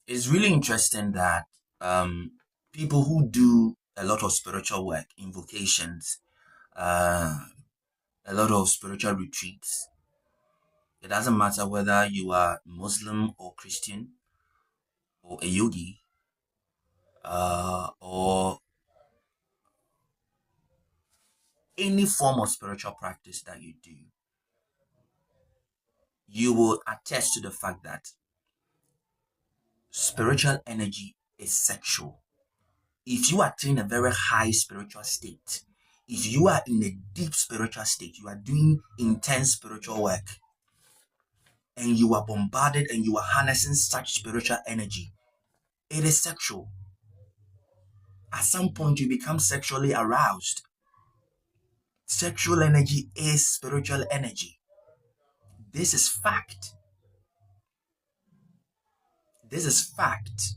It's really interesting that people who do a lot of spiritual work, invocations, uh, a lot of spiritual retreats, it doesn't matter whether you are Muslim or Christian or a yogi or any form of spiritual practice that you do, you will attest to the fact that spiritual energy is sexual. If you attain a very high spiritual state, if you are in a deep spiritual state, you are doing intense spiritual work, and you are bombarded and you are harnessing such spiritual energy, it is sexual. At some point, you become sexually aroused. Sexual energy is spiritual energy. This is fact. This is fact.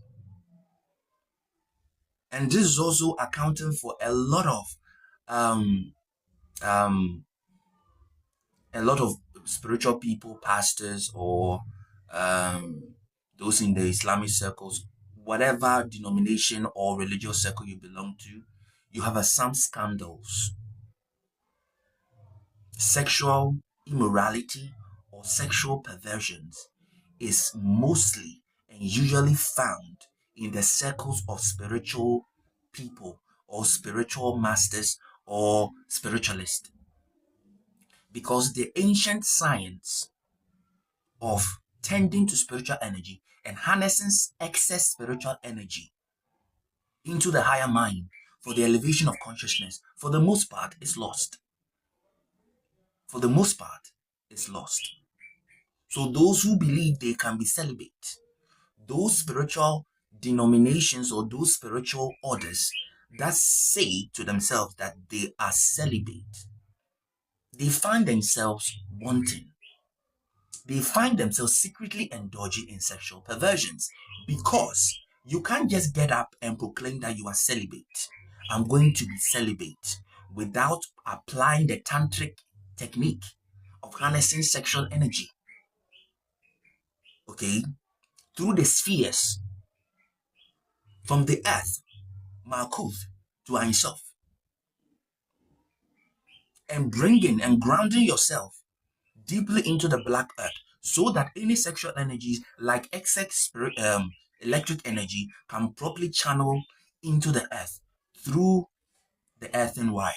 And this is also accounting for um, um, a lot of spiritual people, pastors, or um, those in the Islamic circles, whatever denomination or religious circle you belong to, you have some scandals. Sexual immorality or sexual perversions is mostly and usually found in the circles of spiritual people or spiritual masters or spiritualists, because the ancient science of tending to spiritual energy and harnessing excess spiritual energy into the higher mind for the elevation of consciousness, for the most part, is lost. For the most part, is lost. So those who believe they can be celibate, those spiritual denominations or those spiritual orders that say to themselves that they are celibate, they find themselves wanting. They find themselves secretly indulging in sexual perversions, because you can't just get up and proclaim that you are celibate. I'm going to be celibate without applying the tantric technique of harnessing sexual energy, okay, through the spheres from the earth, Malkuth, to Ein Sof, and bringing and grounding yourself deeply into the black earth, so that any sexual energies like excess electric energy can properly channel into the earth through the earthen wire.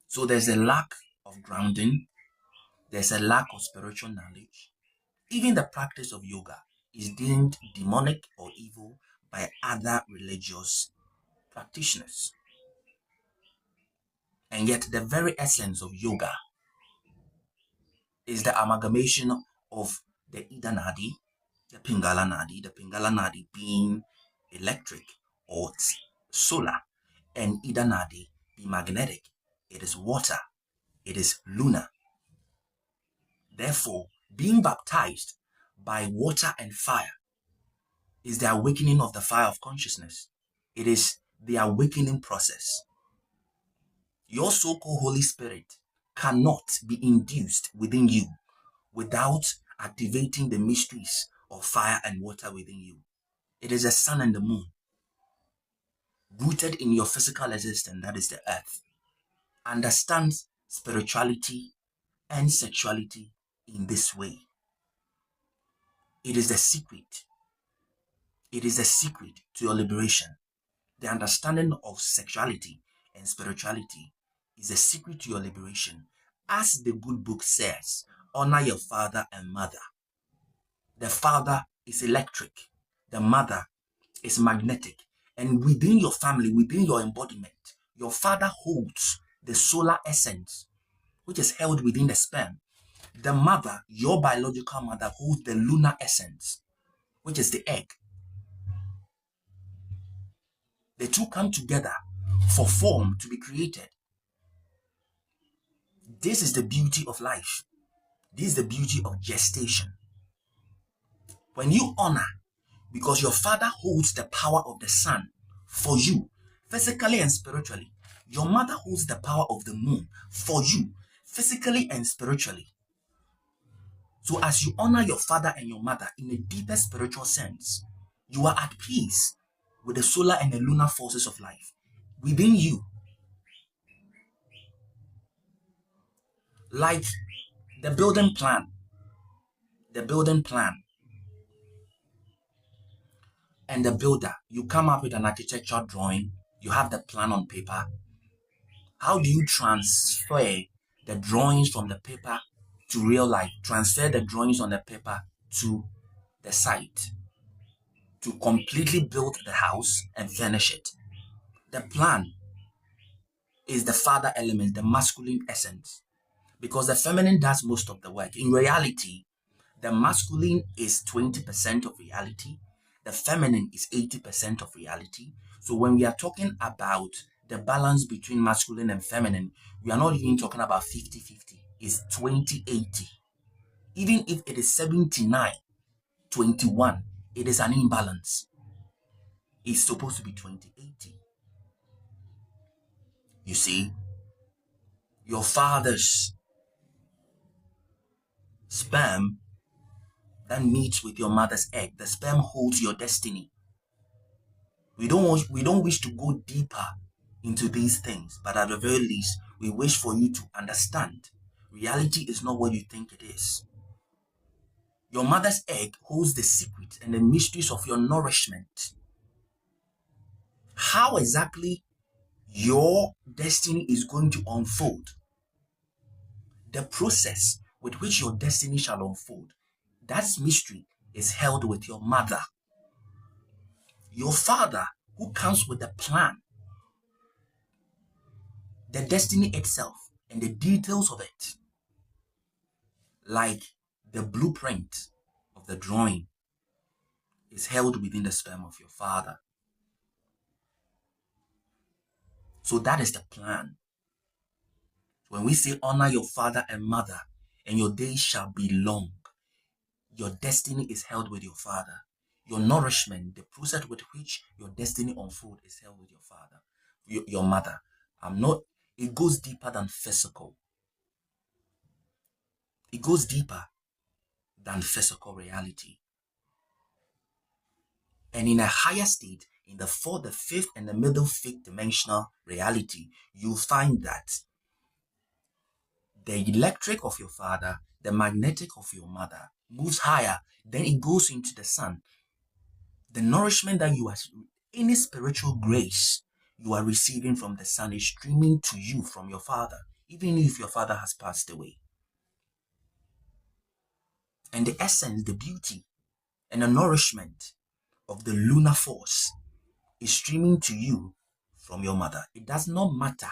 So there's a lack of grounding, there's a lack of spiritual knowledge. Even the practice of yoga is deemed demonic or evil by other religious practitioners. And yet the very essence of yoga is the amalgamation of the Ida Nadi, the Pingala Nadi being electric or solar, and Ida Nadi being magnetic. It is water, it is lunar. Therefore, being baptized by water and fire is the awakening of the fire of consciousness. It is the awakening process. Your so-called Holy Spirit cannot be induced within you without activating the mysteries of fire and water within you. It is the sun and the moon, rooted in your physical existence, that is the earth. Understand spirituality and sexuality in this way. It is the secret. It is the secret to your liberation. The understanding of sexuality and spirituality is the secret to your liberation. As the good book says, honor your father and mother. The father is electric, the mother is magnetic. And within your family, within your embodiment, your father holds the solar essence, which is held within the sperm. The mother, your biological mother, holds the lunar essence, which is the egg. The two come together for form to be created. This is the beauty of life. This is the beauty of gestation. When you honor, because your father holds the power of the sun for you, physically and spiritually. Your mother holds the power of the moon for you, physically and spiritually. So as you honor your father and your mother in a deeper spiritual sense, you are at peace with the solar and the lunar forces of life within you. Like the building plan, the building plan and the builder, you come up with an architectural drawing, you have the plan on paper. How do you transfer the drawings from the paper to real life? Transfer the drawings on the paper to the site to completely build the house and furnish it. The plan is the father element, the masculine essence, because the feminine does most of the work. In reality, the masculine is 20% of reality, the feminine is 80% of reality. So when we are talking about the balance between masculine and feminine, we are not even talking about 50-50. It's 20-80. Even if it is 79-21, it is an imbalance. It's supposed to be 20-80. You see, your father's sperm that meets with your mother's egg, the sperm holds your destiny. We don't wish to go deeper into these things, but at the very least, we wish for you to understand reality is not what you think it is. Your mother's egg holds the secret and the mysteries of your nourishment. How exactly your destiny is going to unfold, the process with which your destiny shall unfold, that mystery is held with your mother. Your father, who comes with the plan, the destiny itself, and the details of it, like the blueprint of the drawing, is held within the sperm of your father. So that is the plan. When we say honor your father and mother, and your days shall be long, your destiny is held with your father. Your nourishment, the process with which your destiny unfolds, is held with your father, your mother. It goes deeper than physical. It goes deeper than physical reality. And in a higher state, in the fourth, the fifth, and the middle fifth dimensional reality, you find that the electric of your father, the magnetic of your mother moves higher, then it goes into the sun. The nourishment that you are, any spiritual grace you are receiving from the sun is streaming to you from your father, even if your father has passed away. And the essence, the beauty, and the nourishment of the lunar force is streaming to you from your mother. It does not matter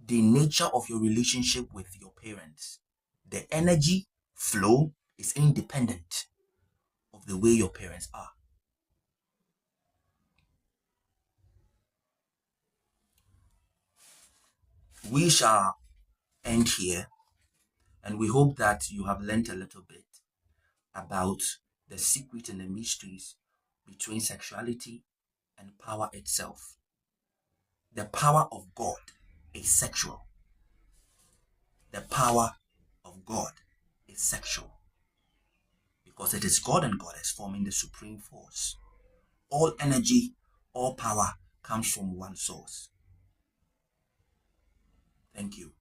the nature of your relationship with your parents. The energy flow is independent of the way your parents are. We shall end here, and we hope that you have learned a little bit about the secret and the mysteries between sexuality and power itself. The power of God is sexual. The power of God is sexual because it is God and Goddess forming the supreme force. All energy, all power comes from one source. Thank you.